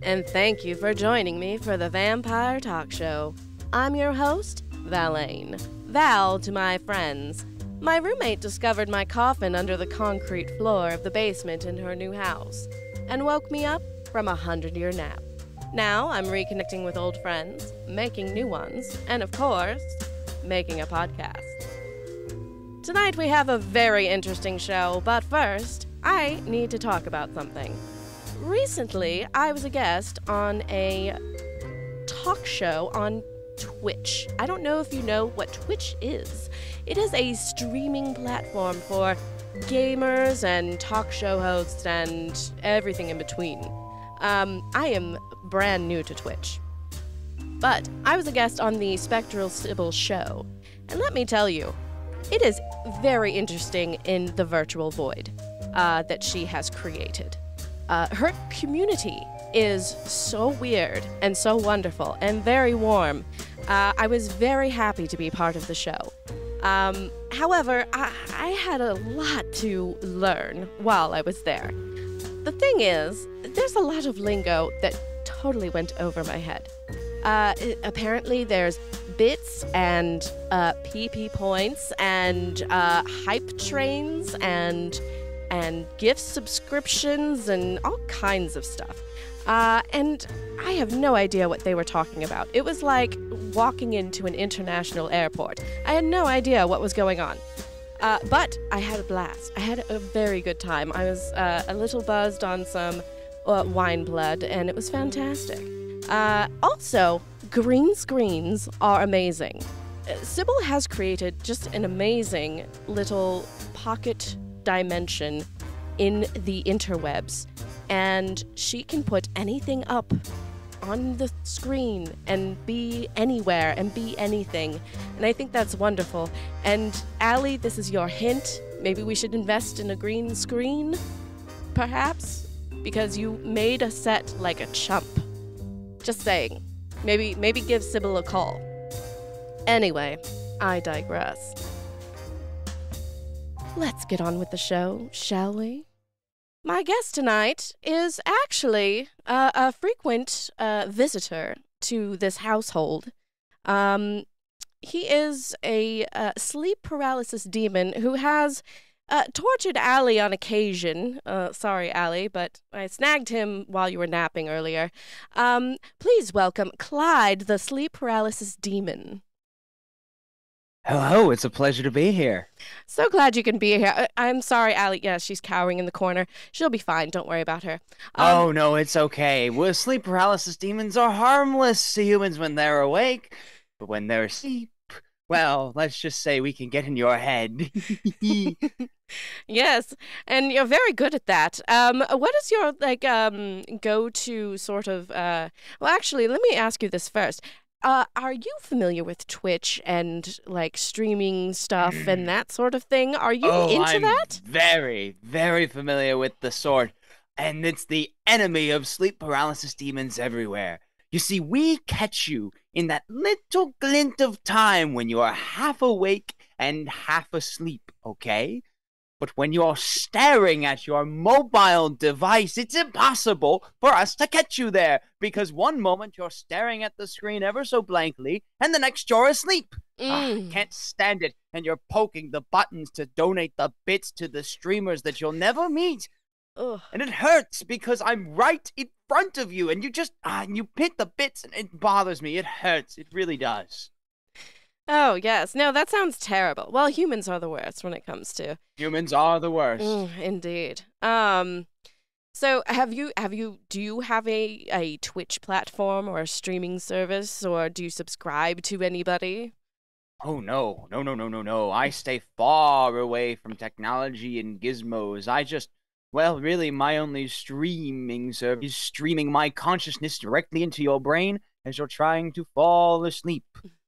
and thank you for joining me for the Vampire Talk Show. I'm your host, Valaine. Val to my friends. My roommate discovered my coffin under the concrete floor of the basement in her new house, and woke me up from a 100-year nap. Now I'm reconnecting with old friends, making new ones, and of course, making a podcast. Tonight we have a very interesting show, but first, I need to talk about something. Recently, I was a guest on a talk show on Twitch. I don't know if you know what Twitch is. It is a streaming platform for gamers and talk show hosts and everything in between. I am brand new to Twitch. But I was a guest on the Spectral Sybil show, and let me tell you, it is very interesting in the virtual void that she has created. Her community is so weird and so wonderful and very warm. I was very happy to be part of the show. However, I had a lot to learn while I was there. The thing is, there's a lot of lingo that totally went over my head. Apparently there's bits and PP points and hype trains and gift subscriptions and all kinds of stuff. And I have no idea what they were talking about. It was like walking into an international airport. I had no idea what was going on. But I had a blast. I had a very good time. I was a little buzzed on some wine blood, and it was fantastic. Also, green screens are amazing. Sybil has created just an amazing little pocket dimension in the interwebs, and she can put anything up on the screen and be anywhere and be anything, and I think that's wonderful. And Allie, this is your hint. Maybe we should invest in a green screen, perhaps, because you made a set like a chump. Just saying. Maybe give Sybil a call. Anyway, I digress. Let's get on with the show, shall we? My guest tonight is actually a frequent visitor to this household. He is a sleep paralysis demon who has tortured Allie on occasion. Sorry, Allie, but I snagged him while you were napping earlier. Please welcome Clyde, the sleep paralysis demon. Hello, it's a pleasure to be here. So glad you can be here. I'm sorry, Allie. Yeah, she's cowering in the corner. She'll be fine. Don't worry about her. Oh, no, it's okay. Well, sleep paralysis demons are harmless to humans when they're awake, but when they're asleep, well, let's just say we can get in your head. Yes, and you're very good at that. What is your, go-to sort of, well, actually, let me ask you this first. Are you familiar with Twitch and, like, streaming stuff and that sort of thing? Are you into that? Very, very familiar with the sort, and it's the enemy of sleep paralysis demons everywhere. You see, we catch you in that little glint of time when you are half awake and half asleep, okay? But when you're staring at your mobile device, it's impossible for us to catch you there, because one moment you're staring at the screen ever so blankly, and the next you're asleep. Can't stand it, and you're poking the buttons to donate the bits to the streamers that you'll never meet. Ugh. And it hurts because I'm right in front of you, and you just, you hit the bits, and it bothers me. It hurts. It really does. Oh, yes. No, that sounds terrible. Well, humans are the worst when it comes to... Humans are the worst. Indeed. So do you have a Twitch platform or a streaming service, or do you subscribe to anybody? Oh, no. No. I stay far away from technology and gizmos. Well, really, my only streaming service is streaming my consciousness directly into your brain as you're trying to fall asleep.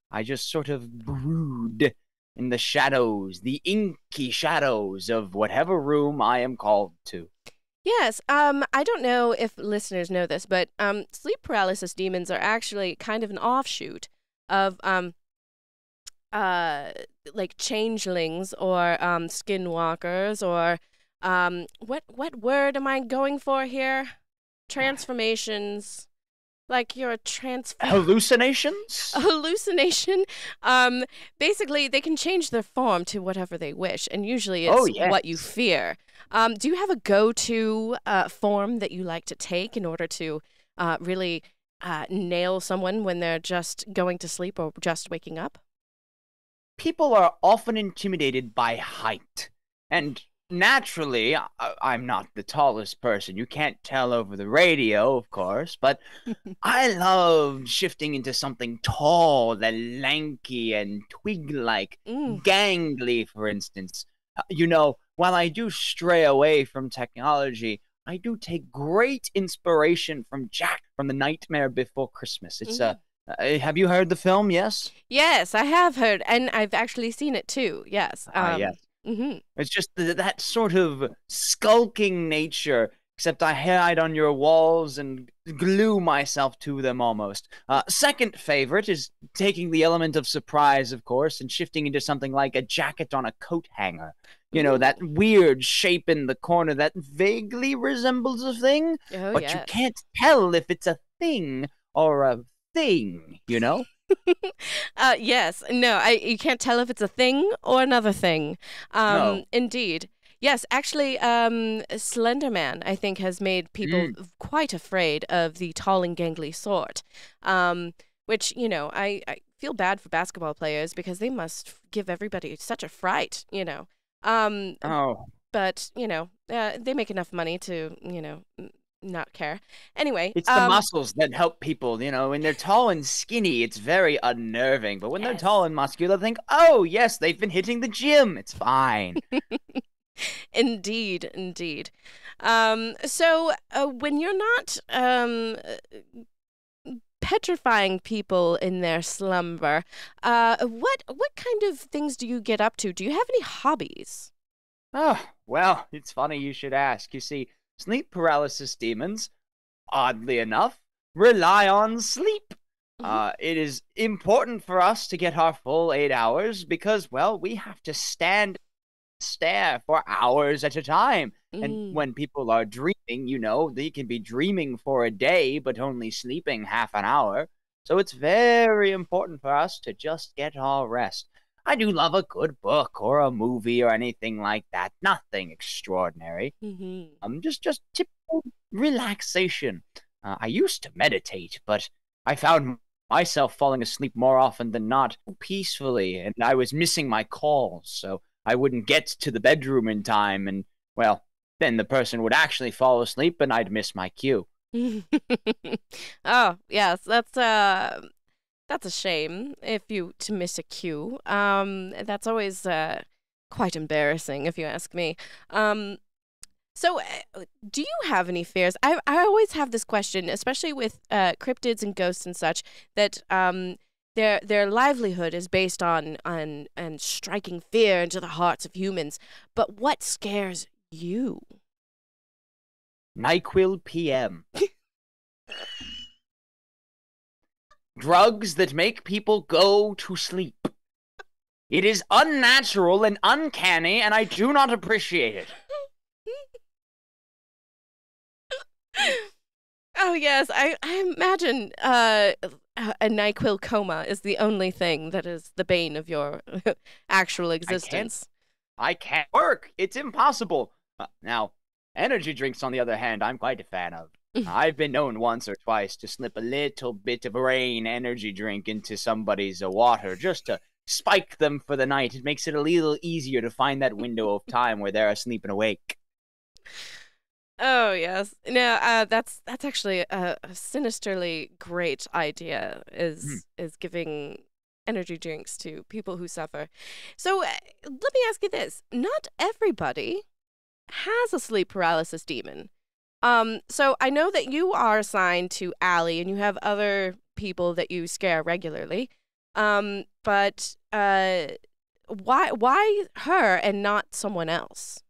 I just sort of brood in the shadows, the inky shadows of whatever room I am called to. Yes, I don't know if listeners know this, but sleep paralysis demons are actually kind of an offshoot of like changelings or skinwalkers or what word am I going for here? transformations, like your Hallucinations? hallucination. Basically, they can change their form to whatever they wish, and usually Oh, it's what you yes. fear. Do you have a go-to form that you like to take in order to really nail someone when they're just going to sleep or just waking up? People are often intimidated by height. And naturally, I'm not the tallest person. You can't tell over the radio, of course, but I love shifting into something tall and lanky and twig-like, Mm. gangly, for instance. While I do stray away from technology, I do take great inspiration from Jack from The Nightmare Before Christmas. Have you heard the film? Yes? Yes, I have heard, and I've actually seen it too. Yes. Yes. Mhm. It's just that sort of skulking nature, except I hide on your walls and glue myself to them almost. Second favorite is taking the element of surprise, of course, and shifting into something like a jacket on a coat hanger. That Ooh. weird shape in the corner that vaguely resembles a thing, Oh, but you yes. can't tell if it's a thing or a thing? Yes. No, you can't tell if it's a thing or another thing. No. Indeed. Yes, actually, Slender Man, I think, has made people Mm. quite afraid of the tall and gangly sort. Which, I feel bad for basketball players because they must give everybody such a fright. Um, Oh. but, they make enough money to, not care. Anyway, It's the muscles that help people, when they're tall and skinny, it's very unnerving. But when they're tall yes. and muscular, think, oh, yes, they've been hitting the gym. It's fine. Indeed, indeed. So when you're not petrifying people in their slumber, what kind of things do you get up to? Do you have any hobbies? Oh, well, it's funny you should ask. You see, sleep paralysis demons, oddly enough, rely on sleep. Hmm. It is important for us to get our full 8 hours because, well, we have to stand stare for hours at a time. And Mm. when people are dreaming, they can be dreaming for a day, but only sleeping half an hour. So it's very important for us to just get our rest. I do love a good book or a movie or anything like that. Nothing extraordinary. Hmm. Just typical relaxation. I used to meditate, but I found myself falling asleep more often than not peacefully, and I was missing my calls, so I wouldn't get to the bedroom in time, and, well, then the person would actually fall asleep and I'd miss my cue. Oh, yes, that's a shame if you to miss a cue. That's always quite embarrassing if you ask me. Um, so, do you have any fears? I always have this question, especially with cryptids and ghosts and such, that their livelihood is based on and striking fear into the hearts of humans. But what scares you? NyQuil PM. Drugs that make people go to sleep. It is unnatural and uncanny, and I do not appreciate it. Oh yes, I imagine a NyQuil coma is the only thing that is the bane of your actual I can't existence. I can't work. It's impossible. Now, energy drinks, on the other hand, I'm quite a fan of. I've been known once or twice to slip a little bit of rain energy drink into somebody's water just to spike them for the night. It makes it a little easier to find that window of time where they're asleep and awake. Oh yes, no, that's actually a sinisterly great idea. Hmm. Is giving energy drinks to people who suffer. So let me ask you this: not everybody has a sleep paralysis demon. So I know that you are assigned to Allie, and you have other people that you scare regularly. But why her and not someone else?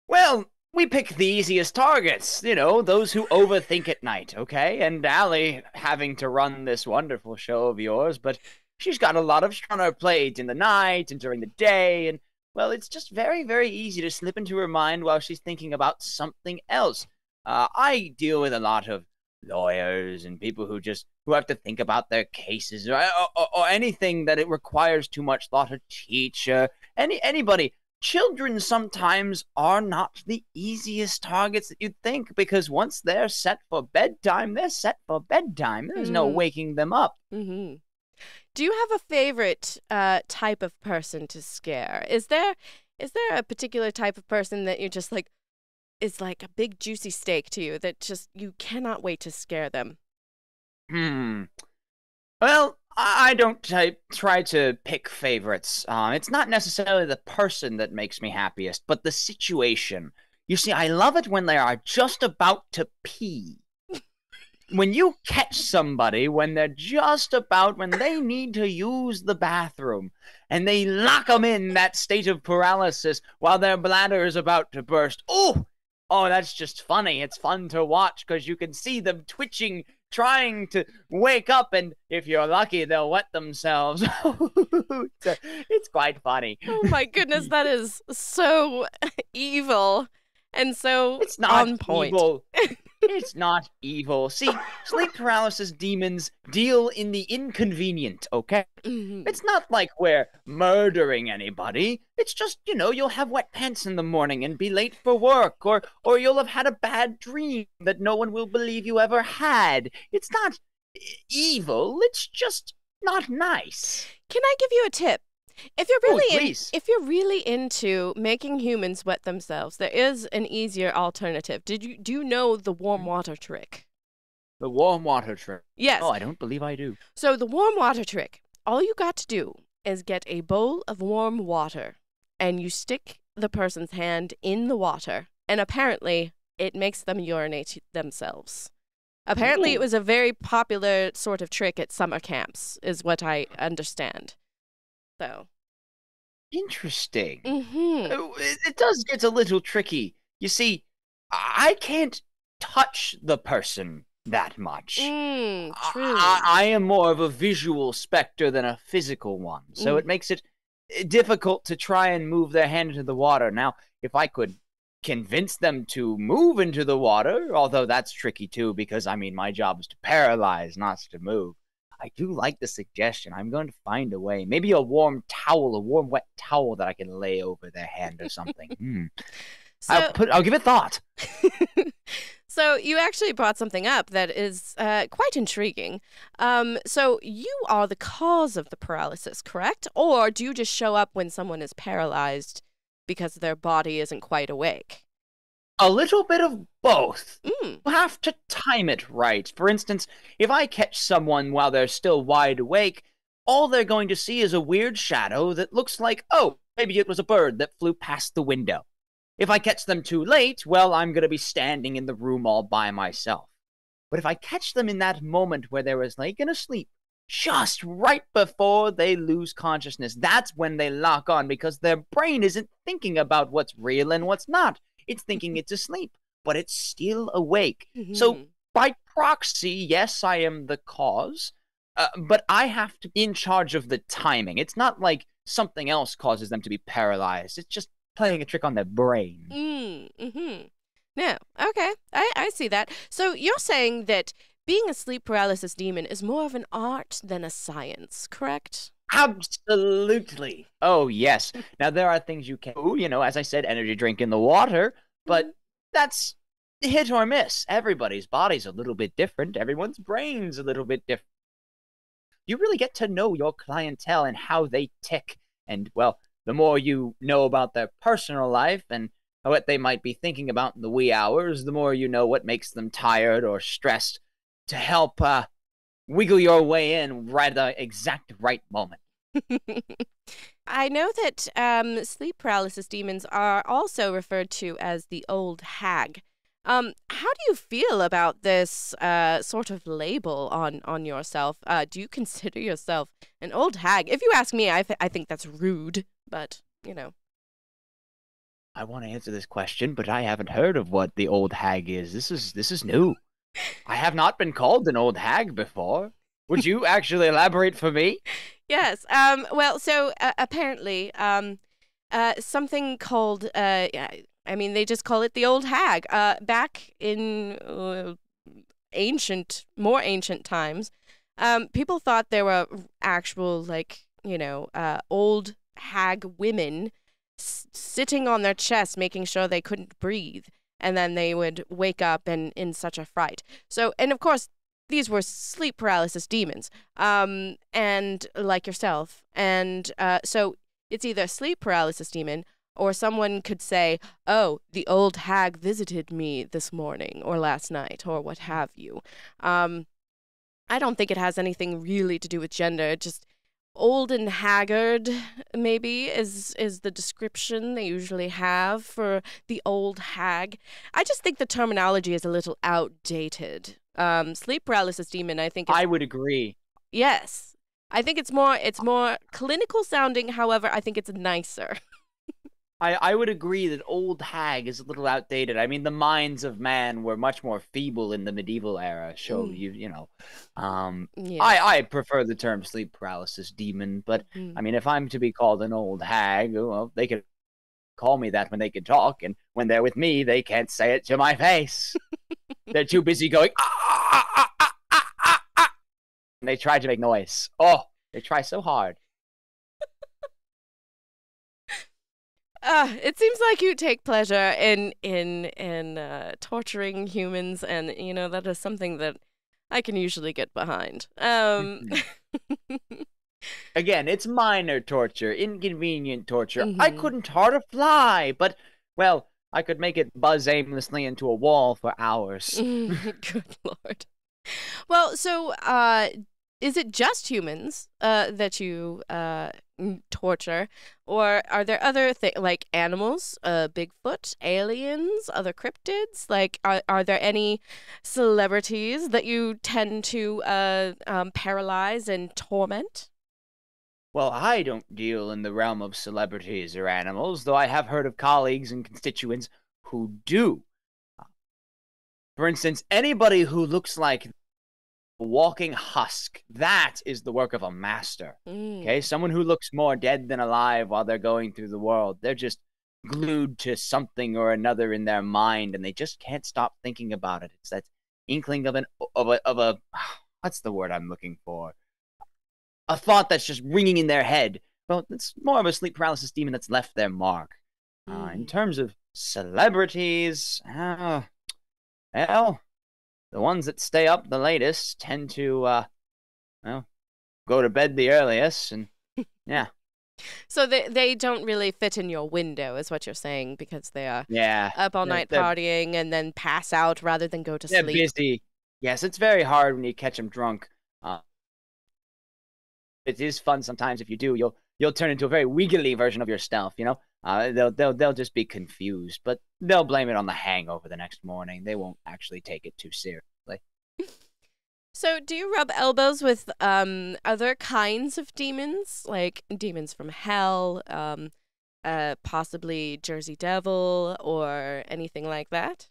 Well, we pick the easiest targets, those who overthink at night, okay? And Allie having to run this wonderful show of yours, but she's got a lot of on her plate in the night and during the day, and, well, it's just very, very easy to slip into her mind while she's thinking about something else. I deal with a lot of lawyers and people who have to think about their cases, or anything that it requires too much thought. A teacher, anybody. Children sometimes are not the easiest targets that you'd think, because once they're set for bedtime, they're set for bedtime. There's no waking them up. Mm-hmm. Do you have a favorite type of person to scare? Is there a particular type of person that you're just like, is like a big juicy steak to you that just you cannot wait to scare them? Well, I don't try to pick favorites. It's not necessarily the person that makes me happiest, but the situation. You see, I love it when they are just about to pee. When you catch somebody when they need to use the bathroom, and they lock them in that state of paralysis while their bladder is about to burst. Oh, that's just funny. It's fun to watch because you can see them twitching, trying to wake up, and if you're lucky, they'll wet themselves. It's quite funny. Oh my goodness, that is so evil and so it's not on point. Evil. It's not evil. See, sleep paralysis demons deal in the inconvenient, okay? Mm-hmm. It's not like we're murdering anybody. It's just, you'll have wet pants in the morning and be late for work, or you'll have had a bad dream that no one will believe you ever had. It's not evil. It's just not nice. Can I give you a tip? If you're really into making humans wet themselves, there is an easier alternative. Do you know the warm water trick? The warm water trick? Yes. Oh, I don't believe I do. So the warm water trick, all you got to do is get a bowl of warm water, and you stick the person's hand in the water, and apparently it makes them urinate themselves. Apparently it was a very popular sort of trick at summer camps, is what I understand. So interesting. Mm-hmm. It does get a little tricky. You see, I can't touch the person that much. True. I am more of a visual specter than a physical one, so it makes it difficult to try and move their hand into the water. Now, if I could convince them to move into the water, although that's tricky too, because my job is to paralyze, not to move. I do like the suggestion. I'm going to find a way. Maybe a warm wet towel that I can lay over their hand or something. I'll give it thought. So you actually brought something up that is quite intriguing. So you are the cause of the paralysis, correct? Or do you just show up when someone is paralyzed because their body isn't quite awake? A little bit of both. You have to time it right. For instance, if I catch someone while they're still wide awake, all they're going to see is a weird shadow that looks like, maybe it was a bird that flew past the window. If I catch them too late, well, I'm going to be standing in the room all by myself. But if I catch them in that moment where they're going to sleep, just right before they lose consciousness, that's when they lock on, because their brain isn't thinking about what's real and what's not. It's thinking it's asleep, but it's still awake. Mm-hmm. So by proxy, yes, I am the cause, but I have to be in charge of the timing. It's not like something else causes them to be paralyzed. It's just playing a trick on their brain. Mm-hmm. No, okay, I see that. So you're saying that being a sleep paralysis demon is more of an art than a science, correct? Absolutely. Oh, yes. Now, there are things you can do, as I said, energy drink in the water, but that's hit or miss. Everybody's body's a little bit different. Everyone's brain's a little bit different. You really get to know your clientele and how they tick. And, well, the more you know about their personal life and what they might be thinking about in the wee hours, the more you know what makes them tired or stressed to help wiggle your way in right at the exact right moment. I know that sleep paralysis demons are also referred to as the old hag. How do you feel about this sort of label on yourself? Do you consider yourself an old hag? If you ask me, I think that's rude, but, I want to answer this question, but I haven't heard of what the old hag is. This is new. I have not been called an old hag before. Would you actually elaborate for me? Yes. Well, so apparently, something called I mean, they just call it the old hag. Back in more ancient times, people thought there were actual, like, old hag women sitting on their chest, making sure they couldn't breathe. And then they would wake up and in such a fright. So, and of course, these were sleep paralysis demons, and like yourself. And so it's either a sleep paralysis demon, or someone could say, oh, the old hag visited me this morning or last night or what have you. I don't think it has anything really to do with gender. Just old and haggard, maybe, is the description they usually have for the old hag. I just think the terminology is a little outdated. Sleep paralysis demon, I think. I would agree. Yes. I think it's more clinical sounding. However, I think it's nicer. I would agree that old hag is a little outdated. I mean, the minds of man were much more feeble in the medieval era. So Yeah. I prefer the term sleep paralysis demon. But I mean, if I'm to be called an old hag, well, they could call me that when they can talk, and when they're with me, they can't say it to my face. They're too busy going and they try to make noise. Oh, they try so hard. It seems like you take pleasure in torturing humans, and that is something that I can usually get behind. Again, it's minor torture, inconvenient torture. I couldn't hurt a fly, but well, I could make it buzz aimlessly into a wall for hours. Good Lord. Well, so is it just humans that you torture, or are there other things like animals, Bigfoot, aliens, other cryptids? Like, are there any celebrities that you tend to paralyze and torment? Well, I don't deal in the realm of celebrities or animals, though I have heard of colleagues and constituents who do. For instance, anybody who looks like walking husk, that is the work of a master. Okay, someone who looks more dead than alive while they're going through the world. They're just glued to something or another in their mind, and they just can't stop thinking about it. It's that inkling of a what's the word I'm looking for? A thought that's just ringing in their head. Well, it's more of a sleep paralysis demon that's left their mark. In terms of celebrities, well, the ones that stay up the latest tend to, go to bed the earliest, and yeah. So they don't really fit in your window, is what you're saying, because they are up all night partying and then pass out rather than go to sleep. They're busy. Yes, it's very hard when you catch them drunk. It is fun sometimes if you do. You'll turn into a very wiggly version of yourself. They'll just be confused, but they'll blame it on the hangover the next morning. They won't actually take it too seriously. So, do you rub elbows with other kinds of demons, like demons from hell, possibly Jersey Devil, or anything like that?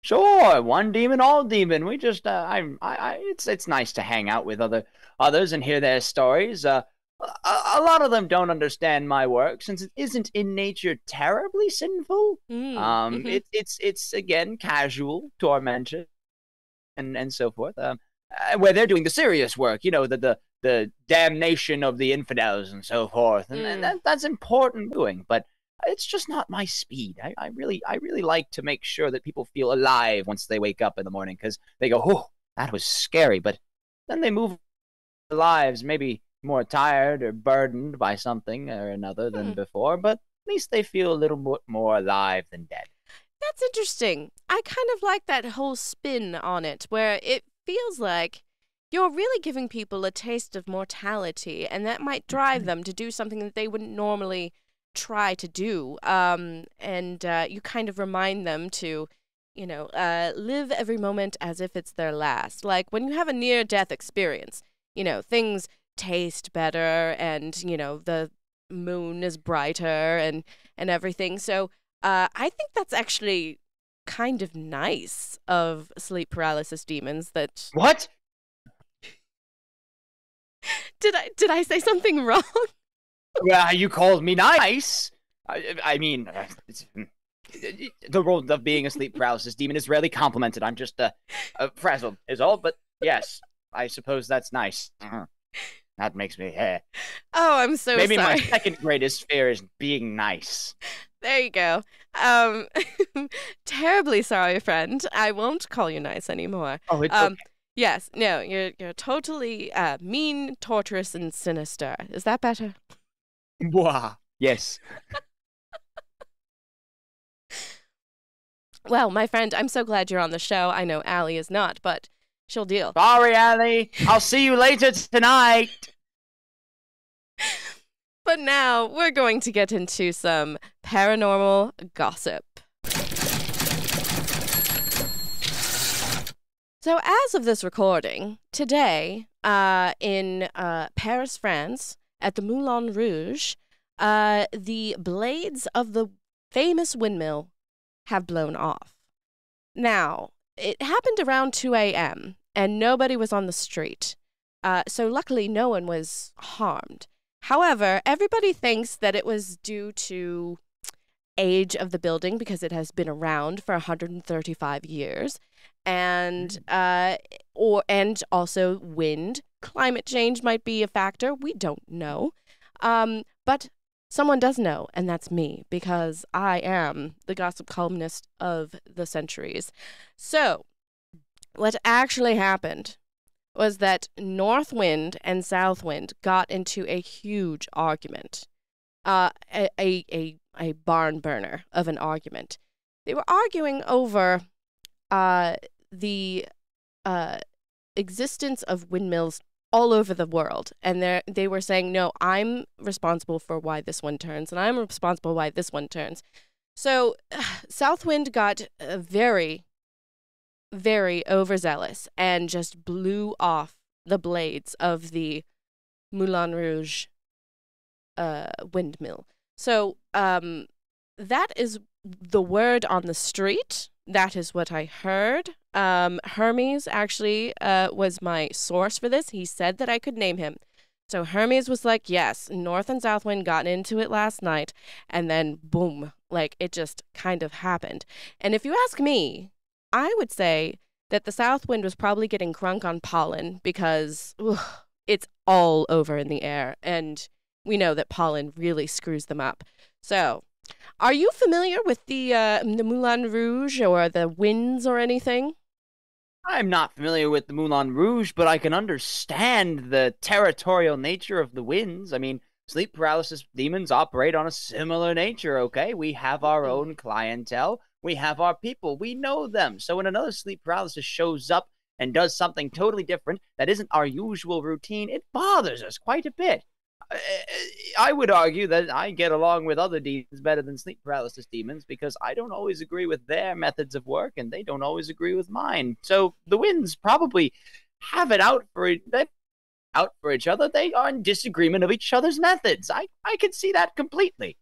Sure, one demon, all demon. We just, it's nice to hang out with others and hear their stories. A lot of them don't understand my work since it isn't in nature terribly sinful. It's again casual tormented and so forth. Where they're doing the serious work, the damnation of the infidels and so forth, and that's important doing, but. It's just not my speed. I really like to make sure that people feel alive once they wake up in the morning, because they go, oh, that was scary, but then they move their lives, maybe more tired or burdened by something or another than before, but at least they feel a little bit more alive than dead. That's interesting. I kind of like that whole spin on it, where it feels like you're really giving people a taste of mortality, and that might drive them to do something that they wouldn't normally try to do, and you kind of remind them to live every moment as if it's their last. Like when you have a near-death experience, things taste better, and the moon is brighter and everything. So I think that's actually kind of nice of sleep paralysis demons. That what? Did I say something wrong? Well, you called me nice. I mean, The role of being a sleep paralysis demon is rarely complimented. I'm just frazzled, is all. But yes, I suppose that's nice. That makes me. Oh, I'm so Maybe sorry. my second greatest fear is being nice. There you go. Um, terribly sorry, friend. I won't call you nice anymore. Oh, it's okay. Yes, no, you're totally mean, torturous, and sinister. Is that better? Mwah. Yes. Well, my friend, I'm so glad you're on the show. I know Allie is not, but she'll deal. Sorry, Allie. I'll see you later tonight. But now we're going to get into some paranormal gossip. So as of this recording, today, in Paris, France, at the Moulin Rouge, the blades of the famous windmill have blown off. Now, it happened around 2 a.m., and nobody was on the street. So luckily, no one was harmed. However, everybody thinks that it was due to age of the building because it has been around for 135 years. And also wind. Climate change might be a factor. We don't know. But someone does know, and that's me, because I am the gossip columnist of the centuries. So, what actually happened was that North Wind and South Wind got into a huge argument. A barn burner of an argument. They were arguing over the existence of windmills all over the world, and they were saying, no, I'm responsible for why this one turns, and I'm responsible why this one turns. So Southwind got very, very overzealous and just blew off the blades of the Moulin Rouge windmill. So that is the word on the street. That is what I heard. Hermes actually was my source for this. He said that I could name him. So Hermes was like, yes, North and South Wind got into it last night, and then boom, like it just kind of happened. And if you ask me, I would say that the South Wind was probably getting crunk on pollen because it's all over in the air, and we know that pollen really screws them up. So, are you familiar with the Moulin Rouge or the winds or anything? I'm not familiar with the Moulin Rouge, but I can understand the territorial nature of the winds. I mean, sleep paralysis demons operate on a similar nature, okay? We have our own clientele. We have our people. We know them. So when another sleep paralysis shows up and does something totally different that isn't our usual routine, it bothers us quite a bit. I would argue that I get along with other demons better than sleep paralysis demons because I don't always agree with their methods of work and they don't always agree with mine. So the winds probably have it out for each other. They are in disagreement of each other's methods. I can see that completely.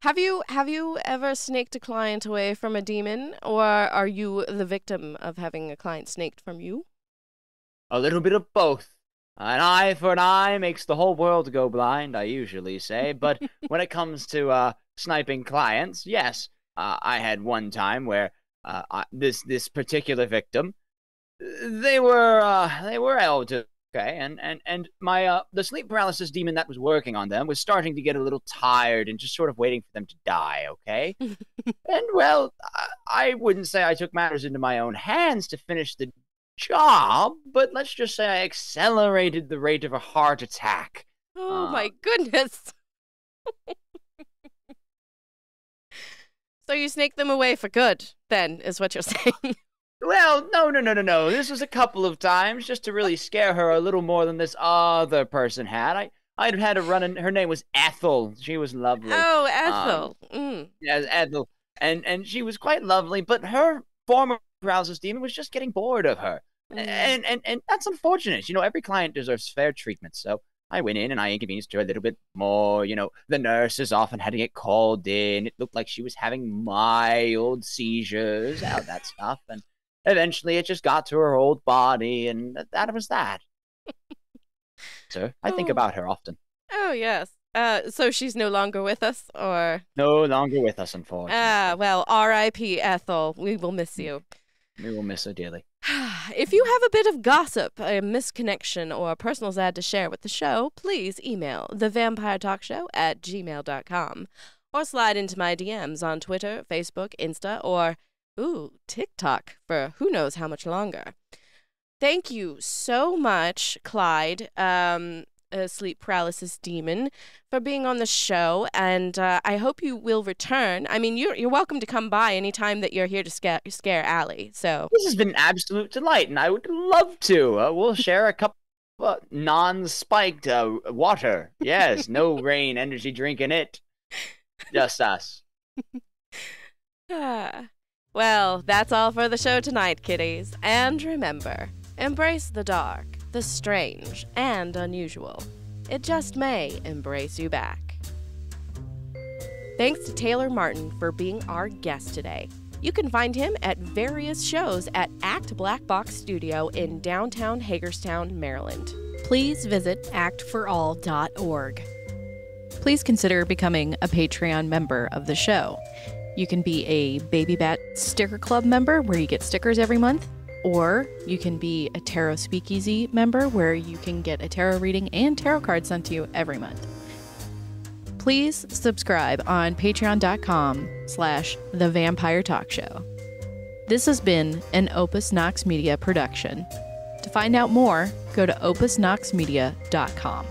Have you ever snaked a client away from a demon, or are you the victim of having a client snaked from you? A little bit of both. An eye for an eye makes the whole world go blind, I usually say. But when it comes to sniping clients, yes, I had one time where this particular victim, they were elderly, okay, and my the sleep paralysis demon that was working on them was starting to get a little tired and just sort of waiting for them to die, okay. And well, I wouldn't say I took matters into my own hands to finish the job, but let's just say I accelerated the rate of a heart attack. Oh my goodness. So you snake them away for good, then, is what you're saying. Well, no. This was a couple of times just to really scare her a little more than this other person had. I'd had a run-in. Her name was Ethel. She was lovely. Oh, Ethel. Yes, Ethel. And she was quite lovely, but her former paralysis demon was just getting bored of her. And that's unfortunate. You know, every client deserves fair treatment. So I went in and I inconvenienced her a little bit more. You know, the nurses often had to get called in. It looked like she was having mild seizures, all that stuff. And eventually it just got to her old body, and that was that. So I think about her often. Oh, yes. So she's no longer with us, or? No longer with us, unfortunately. Well, R.I.P. Ethel. We will miss you. We will miss her dearly. If you have a bit of gossip, a misconnection, or a personal sad to share with the show, please email thevampiretalkshow@gmail.com or slide into my DMs on Twitter, Facebook, Insta, or, TikTok for who knows how much longer. Thank you so much, Clyde, a sleep paralysis demon, for being on the show, and I hope you will return. I mean, you're welcome to come by anytime that you're here to scare Allie. So this has been an absolute delight, and I would love to. We'll share a cup of non-spiked water. Yes, no rain energy drink in it. Just us. Well, that's all for the show tonight, kiddies. And remember, embrace the dark, the strange, and unusual. It just may embrace you back. Thanks to Taylor Martin for being our guest today. You can find him at various shows at Act Black Box Studio in downtown Hagerstown, Maryland. Please visit actforall.org. Please consider becoming a Patreon member of the show. You can be a Baby Bat Sticker Club member where you get stickers every month, or you can be a Tarot Speakeasy member where you can get a tarot reading and tarot cards sent to you every month. Please subscribe on patreon.com/thevampiretalkshow. This has been an Opus Nox Media production. To find out more, go to opusnoxmedia.com.